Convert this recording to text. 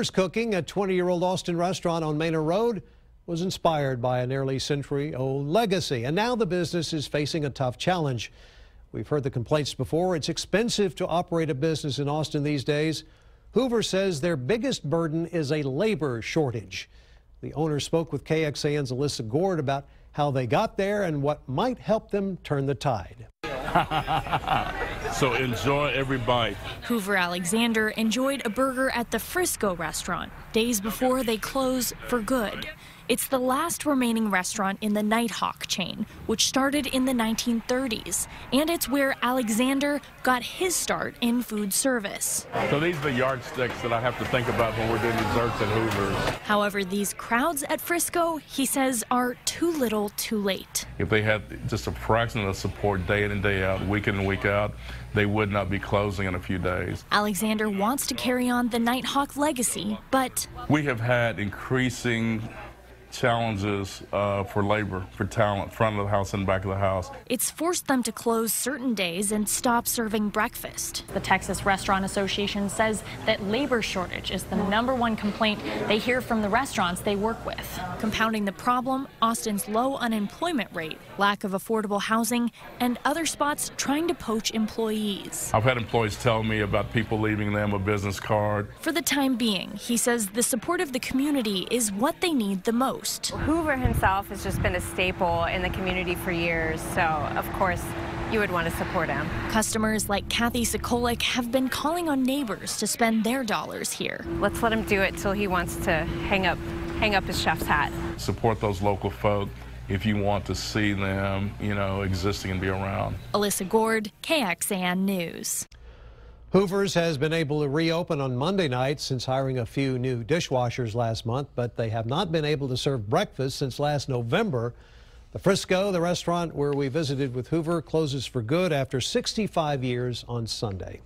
Hoover's Cooking, a 20-year-old Austin restaurant on Manor Road, was inspired by a nearly century-old legacy, and now the business is facing a tough challenge. We've heard the complaints before. It's expensive to operate a business in Austin these days. Hoover says their biggest burden is a labor shortage. The owner spoke with KXAN's Alyssa Gord about how they got there and what might help them turn the tide. So enjoy every bite. Hoover Alexander enjoyed a burger at the Frisco restaurant days before they close for good. It's the last remaining restaurant in the Nighthawk chain, which started in the 1930s, and it's where Alexander got his start in food service. So these are the yardsticks that I have to think about when we're doing desserts at Hoover's. However, these crowds at Frisco, he says, are too little too late. If they had just a fraction of support day in and day out, week in and week out, they would not be closing in a few days. Alexander wants to carry on the Nighthawk legacy, but we have had increasing challenges for labor, for talent, front of the house and back of the house. It's forced them to close certain days and stop serving breakfast. The Texas Restaurant Association says that labor shortage is the #1 complaint they hear from the restaurants they work with. Compounding the problem, Austin's low unemployment rate, lack of affordable housing, and other spots trying to poach employees. I've had employees tell me about people leaving them a business card. For the time being, he says the support of the community is what they need the most. Hoover himself has just been a staple in the community for years, so of course you would want to support him. Customers like Kathy Sikolik have been calling on neighbors to spend their dollars here. Let's let him do it till he wants to hang up his chef's hat. Support those local folk if you want to see them, existing and be around. Alyssa Gord, KXAN News. Hoover's has been able to reopen on Monday night since hiring a few new dishwashers last month, but they have not been able to serve breakfast since last November. The Frisco, the restaurant where we visited with Hoover, closes for good after 65 years on Sunday.